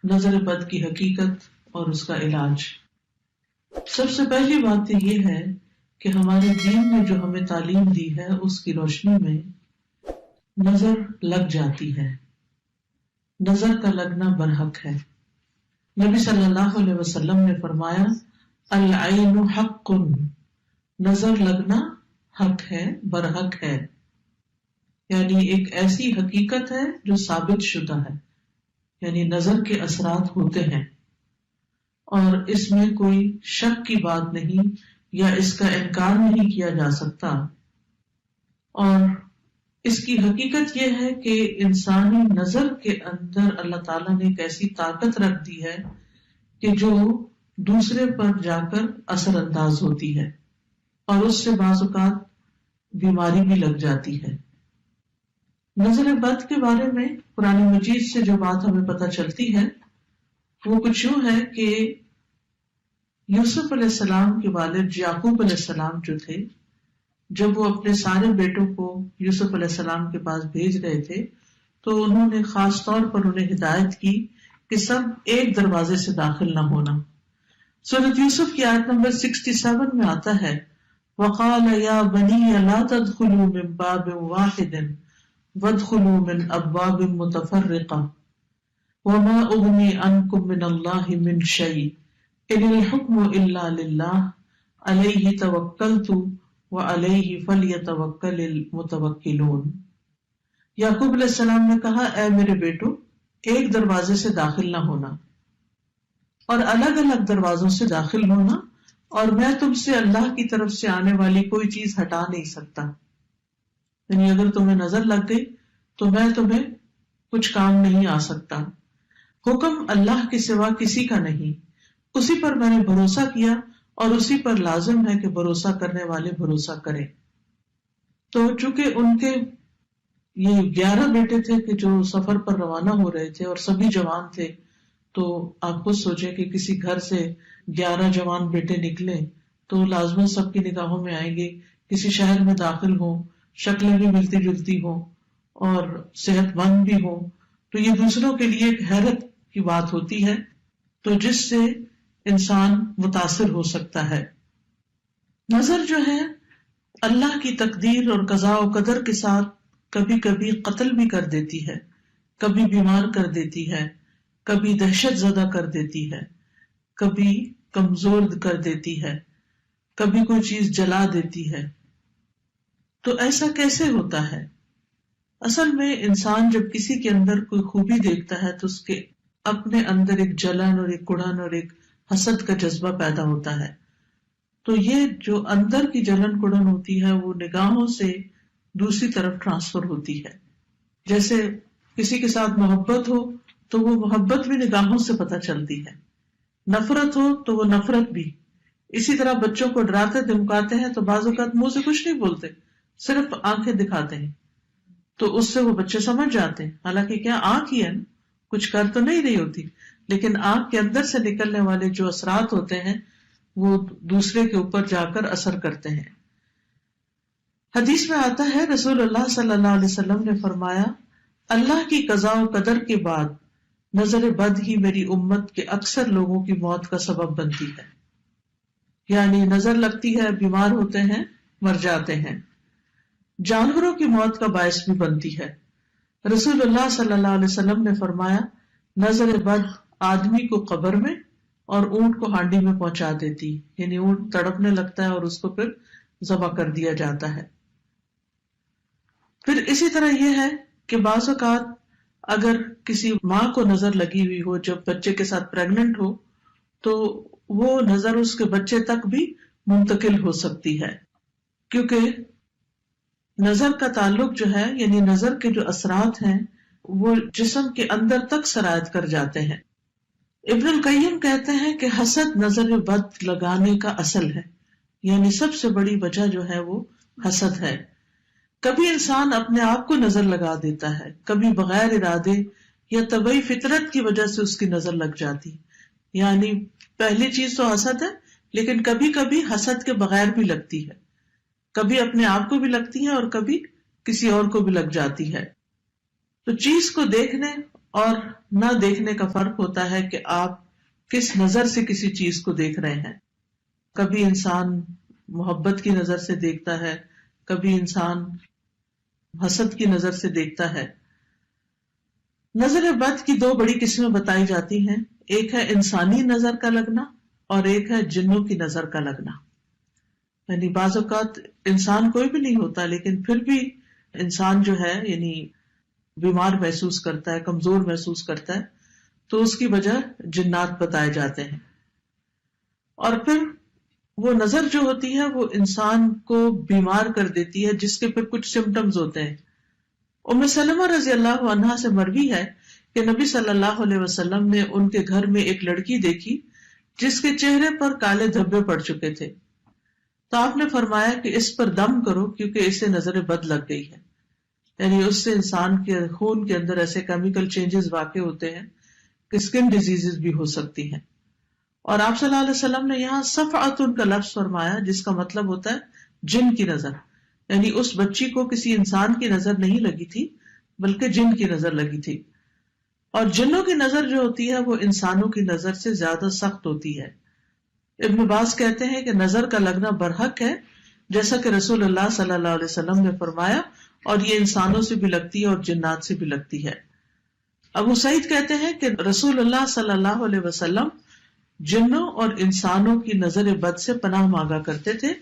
نظر بد کی حقیقت اور اس کا علاج۔ سب سے پہلی بات تو یہ ہے کہ ہمارے دین نے جو ہمیں تعلیم دی ہے اس کی روشنی میں نظر لگ جاتی ہے، نظر کا لگنا برحق ہے۔ نبی صلی اللہ علیہ وسلم نے فرمایا العین حق، نظر لگنا حق ہے، برحق ہے، یعنی ایک ایسی حقیقت ہے جو ثابت شدہ ہے، یعنی نظر کے اثرات ہوتے ہیں اور اس میں کوئی شک کی بات نہیں یا اس کا انکار نہیں کیا جا سکتا۔ اور اس کی حقیقت یہ ہے کہ انسانی نظر کے اندر اللہ تعالیٰ نے ایک ایسی طاقت رکھ دی ہے کہ جو دوسرے پر جا کر اثر انداز ہوتی ہے اور اس سے بعض اوقات بیماری بھی لگ جاتی ہے۔ نظر بد کے بارے میں قرآن مجید سے جو بات ہمیں پتہ چلتی ہے وہ کچھ یوں ہے کہ یوسف علیہ السلام کے والد یعقوب علیہ السلام جو تھے، جب وہ اپنے سارے بیٹوں کو یوسف علیہ السلام کے پاس بھیج رہے تھے تو انہوں نے خاص طور پر انہیں ہدایت کی کہ سب ایک دروازے سے داخل نہ ہونا۔ سورۃ یوسف کی آیت نمبر 67 میں آتا ہے وَقَالَ يَا بَنِيَّ لَا تَدْخُلُوا مِن بَابٍ وَاحِدٍ وَادْخُلُوا مِنْ أَبْوَابٍ مُتَفَرِّقَةٍ وَمَا أُغْنِي عَنْكُم مِّنَ اللَّهِ مِن شَيْءٍ إِنِ الْحُكْمُ إِلَّا لِلَّهِ عَلَيْهِ تَوَكَّلْتُ وَعَلَيْهِ فَلْيَتَوَكَّلِ الْمُتَوَكِّلُونَ۔ یعقوب علیہ السلام نے کہا اے میرے بیٹو، ایک دروازے سے داخل نہ ہونا اور الگ الگ دروازوں سے داخل ہونا، اور میں تم سے اللہ کی طرف سے آنے والی کوئی چیز ہٹا نہیں سکتا، یعنی اگر تمہیں نظر لگ گئی تو میں تمہیں کچھ کام نہیں آ سکتا۔ حکم اللہ کے سوا کسی کا نہیں، اسی پر میں نے بھروسہ کیا اور اسی پر لازم ہے کہ بھروسہ کرنے والے بھروسہ کریں۔ تو چونکہ ان کے یہ 11 بیٹے تھے کہ جو سفر پر روانہ ہو رہے تھے اور سبھی جوان تھے، تو آپ خود سوچیں کہ کسی گھر سے 11 جوان بیٹے نکلے تو لازماً سب کی نگاہوں میں آئیں گے، کسی شہر میں داخل ہوں، شکلیں بھی ملتی جلتی ہوں اور صحت مند بھی ہوں، تو یہ دوسروں کے لیے ایک حیرت کی بات ہوتی ہے، تو جس سے انسان متاثر ہو سکتا ہے۔ نظر جو ہے اللہ کی تقدیر اور قضاء و قدر کے ساتھ کبھی کبھی قتل بھی کر دیتی ہے، کبھی بیمار کر دیتی ہے، کبھی دہشت زدہ کر دیتی ہے، کبھی کمزور کر دیتی ہے، کبھی کوئی چیز جلا دیتی ہے۔ تو ایسا کیسے ہوتا ہے؟ اصل میں انسان جب کسی کے اندر کوئی خوبی دیکھتا ہے تو اس کے اپنے اندر ایک جلن اور ایک کڑن اور ایک حسد کا جذبہ پیدا ہوتا ہے، تو یہ جو اندر کی جلن کڑن ہوتی ہے وہ نگاہوں سے دوسری طرف ٹرانسفر ہوتی ہے۔ جیسے کسی کے ساتھ محبت ہو تو وہ محبت بھی نگاہوں سے پتہ چلتی ہے، نفرت ہو تو وہ نفرت بھی۔ اسی طرح بچوں کو ڈراتے دھمکاتے ہیں تو بعض اوقات منہ سے کچھ نہیں بولتے، صرف آنکھیں دکھاتے ہیں، تو اس سے وہ بچے سمجھ جاتے ہیں، حالانکہ کیا آنکھ ہی ہے نا، کچھ کر تو نہیں رہی ہوتی، لیکن آنکھ کے اندر سے نکلنے والے جو اثرات ہوتے ہیں وہ دوسرے کے اوپر جا کر اثر کرتے ہیں۔ حدیث میں آتا ہے رسول اللہ صلی اللہ علیہ وسلم نے فرمایا اللہ کی قضاء و قدر کے بعد نظر بد ہی میری امت کے اکثر لوگوں کی موت کا سبب بنتی ہے، یعنی نظر لگتی ہے، بیمار ہوتے ہیں، مر جاتے ہیں، جانوروں کی موت کا باعث بھی بنتی ہے۔ رسول اللہ صلی اللہ علیہ وسلم نے فرمایا نظر بد آدمی کو قبر میں اور اونٹ کو ہانڈی میں پہنچا دیتی، یعنی اونٹ تڑپنے لگتا ہے اور اس کو پھر ذبح کر دیا جاتا ہے۔ پھر اسی طرح یہ ہے کہ بعض اوقات اگر کسی ماں کو نظر لگی ہوئی ہو جب بچے کے ساتھ پریگننٹ ہو تو وہ نظر اس کے بچے تک بھی منتقل ہو سکتی ہے، کیونکہ نظر کا تعلق جو ہے، یعنی نظر کے جو اثرات ہیں وہ جسم کے اندر تک سرایت کر جاتے ہیں۔ ابن القیم کہتے ہیں کہ حسد نظر بد لگانے کا اصل ہے، یعنی سب سے بڑی وجہ جو ہے وہ حسد ہے۔ کبھی انسان اپنے آپ کو نظر لگا دیتا ہے، کبھی بغیر ارادے یا طبعی فطرت کی وجہ سے اس کی نظر لگ جاتی، یعنی پہلی چیز تو حسد ہے، لیکن کبھی کبھی حسد کے بغیر بھی لگتی ہے، کبھی اپنے آپ کو بھی لگتی ہے اور کبھی کسی اور کو بھی لگ جاتی ہے۔ تو چیز کو دیکھنے اور نہ دیکھنے کا فرق ہوتا ہے کہ آپ کس نظر سے کسی چیز کو دیکھ رہے ہیں. کبھی انسان محبت کی نظر سے دیکھتا ہے، کبھی انسان حسد کی نظر سے دیکھتا ہے. نظر بد کی دو بڑی قسمیں بتائی جاتی ہیں، ایک ہے انسانی نظر کا لگنا اور ایک ہے جنوں کی نظر کا لگنا. یعنی بعض اوقات انسان کوئی بھی نہیں ہوتا لیکن پھر بھی انسان جو ہے یعنی بیمار محسوس کرتا ہے، کمزور محسوس کرتا ہے، تو اس کی وجہ جنات بتائے جاتے ہیں. اور پھر وہ نظر جو ہوتی ہے وہ انسان کو بیمار کر دیتی ہے، جس کے پھر کچھ سمٹمز ہوتے ہیں. ام سلمہ رضی اللہ عنہا سے مروی ہے کہ نبی صلی اللہ علیہ وسلم نے ان کے گھر میں ایک لڑکی دیکھی جس کے چہرے پر کالے دھبے پڑ چکے تھے. تو آپ نے فرمایا کہ اس پر دم کرو کیونکہ اسے نظر بد لگ گئی ہے. یعنی اس سے انسان کے خون کے اندر ایسے کیمیکل چینجز واقع ہوتے ہیں کہ اسکن ڈیزیزز بھی ہو سکتی ہیں. اور آپ صلی اللہ علیہ وسلم نے یہاں صفعۃ کا لفظ فرمایا جس کا مطلب ہوتا ہے جن کی نظر. یعنی اس بچی کو کسی انسان کی نظر نہیں لگی تھی بلکہ جن کی نظر لگی تھی. اور جنوں کی نظر جو ہوتی ہے وہ انسانوں کی نظر سے زیادہ سخت ہوتی ہے. ابن باز کہتے ہیں کہ نظر کا لگنا برحق ہے، جیسا کہ رسول اللہ صلی اللہ علیہ وسلم نے فرمایا، اور یہ انسانوں سے بھی لگتی ہے اور جنات سے بھی لگتی ہے. ابو سعید کہتے ہیں کہ رسول اللہ صلی اللہ علیہ وسلم جنوں اور انسانوں کی نظر بد سے پناہ مانگا کرتے تھے،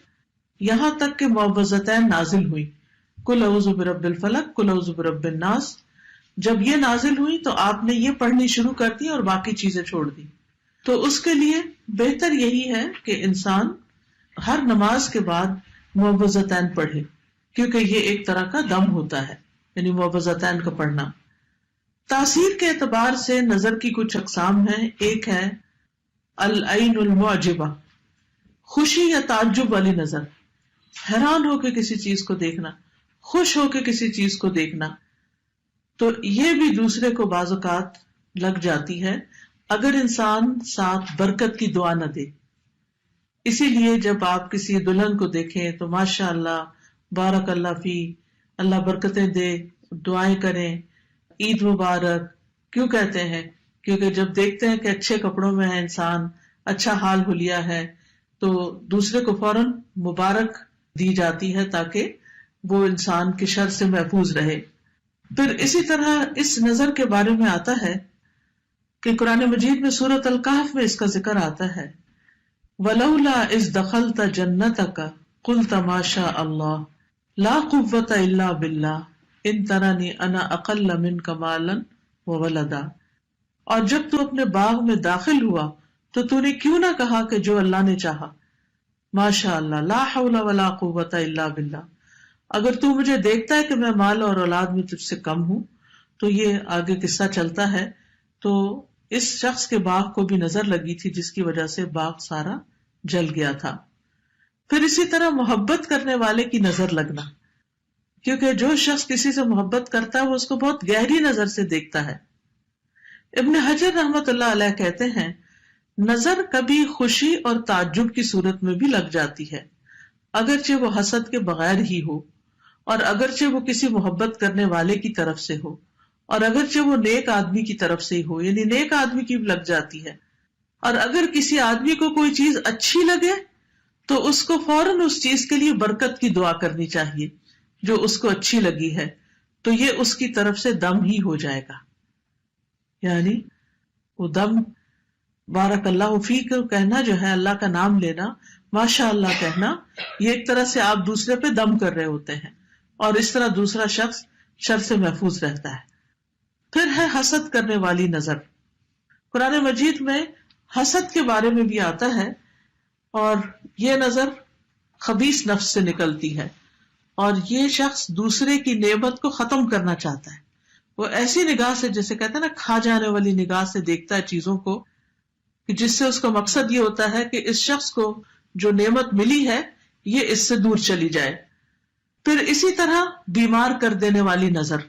یہاں تک کہ معوذتین نازل ہوئی، قل اعوذ برب الفلق، قل اعوذ برب الناس. جب یہ نازل ہوئی تو آپ نے یہ پڑھنی شروع کر دی اور باقی چیزیں چھوڑ دی. تو اس کے لیے بہتر یہی ہے کہ انسان ہر نماز کے بعد معوذتین پڑھے، کیونکہ یہ ایک طرح کا دم ہوتا ہے، یعنی معوذتین کا پڑھنا. تاثیر کے اعتبار سے نظر کی کچھ اقسام ہیں. ایک ہے العین المعجبہ، خوشی یا تعجب والی نظر، حیران ہو کے کسی چیز کو دیکھنا، خوش ہو کے کسی چیز کو دیکھنا. تو یہ بھی دوسرے کو بعض اوقات لگ جاتی ہے اگر انسان ساتھ برکت کی دعا نہ دے. اسی لیے جب آپ کسی دلہن کو دیکھیں تو ماشاء اللہ بارک اللہ فی، اللہ برکتیں دے، دعائیں کریں، عید مبارک. کیوں کہتے ہیں؟ کیونکہ جب دیکھتے ہیں کہ اچھے کپڑوں میں ہے انسان، اچھا حال حلیہ ہے، تو دوسرے کو فوراً مبارک دی جاتی ہے تاکہ وہ انسان کے شر سے محفوظ رہے. پھر اسی طرح اس نظر کے بارے میں آتا ہے کہ قرآن مجید میں سورۃ الکہف میں اس کا ذکر آتا ہے، وَلَوْلَا إِذْ دَخَلْتَ جَنَّتَكَ قُلْتَ مَا شَاءَ اللَّهُ لَا قُوَّةَ إِلَّا بِاللَّهِ إِن تَرَنِي أَنَا أَقَلَّ مِنْكَ مَالًا وَوَلَدًا. اور جب تو اپنے باغ میں داخل ہوا تو تو نے کیوں نہ کہا کہ جو اللہ نے چاہا، ماشاء اللہ، لا حول ولا قوت الا باللہ. اگر تو مجھے دیکھتا ہے کہ میں مال اور اولاد میں تجھ سے کم ہوں. تو یہ آگے قصہ چلتا ہے. تو اس شخص کے باغ کو بھی نظر لگی تھی جس کی وجہ سے باغ سارا جل گیا تھا. پھر اسی طرح محبت کرنے والے کی نظر لگنا، کیونکہ جو شخص کسی سے محبت کرتا ہے وہ اس کو بہت گہری نظر سے دیکھتا ہے. ابن حجر رحمت اللہ علیہ کہتے ہیں نظر کبھی خوشی اور تعجب کی صورت میں بھی لگ جاتی ہے، اگرچہ وہ حسد کے بغیر ہی ہو، اور اگرچہ وہ کسی محبت کرنے والے کی طرف سے ہو، اور اگرچہ وہ نیک آدمی کی طرف سے ہی ہو، یعنی نیک آدمی کی بھی لگ جاتی ہے. اور اگر کسی آدمی کو کوئی چیز اچھی لگے تو اس کو فوراً اس چیز کے لیے برکت کی دعا کرنی چاہیے جو اس کو اچھی لگی ہے، تو یہ اس کی طرف سے دم ہی ہو جائے گا. یعنی وہ دم بارک اللہ فیک کہنا جو ہے، اللہ کا نام لینا، ماشاء اللہ کہنا، یہ ایک طرح سے آپ دوسرے پہ دم کر رہے ہوتے ہیں، اور اس طرح دوسرا شخص شر سے محفوظ رہتا ہے. پھر ہے حسد کرنے والی نظر. قرآن مجید میں حسد کے بارے میں بھی آتا ہے، اور یہ نظر خبیث نفس سے نکلتی ہے، اور یہ شخص دوسرے کی نعمت کو ختم کرنا چاہتا ہے. وہ ایسی نگاہ سے، جیسے کہتے ہیں نا کھا جانے والی نگاہ سے دیکھتا ہے چیزوں کو، کہ جس سے اس کا مقصد یہ ہوتا ہے کہ اس شخص کو جو نعمت ملی ہے یہ اس سے دور چلی جائے. پھر اسی طرح بیمار کر دینے والی نظر،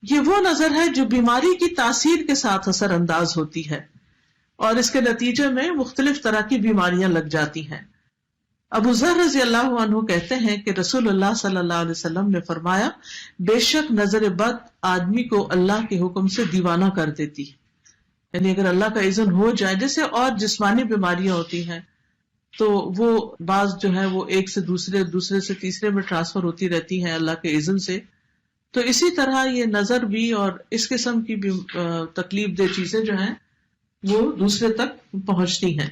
یہ وہ نظر ہے جو بیماری کی تاثیر کے ساتھ اثر انداز ہوتی ہے، اور اس کے نتیجے میں مختلف طرح کی بیماریاں لگ جاتی ہیں. ابو ذر رضی اللہ عنہ کہتے ہیں کہ رسول اللہ صلی اللہ علیہ وسلم نے فرمایا، بے شک نظر بد آدمی کو اللہ کے حکم سے دیوانہ کر دیتی ہے. یعنی اگر اللہ کا اذن ہو جائے، جیسے اور جسمانی بیماریاں ہوتی ہیں تو وہ بعض جو ہے وہ ایک سے دوسرے سے تیسرے میں ٹرانسفر ہوتی رہتی ہیں اللہ کے اذن سے، تو اسی طرح یہ نظر بھی اور اس قسم کی بھی تکلیف دہ چیزیں جو ہیں وہ دوسرے تک پہنچتی ہیں.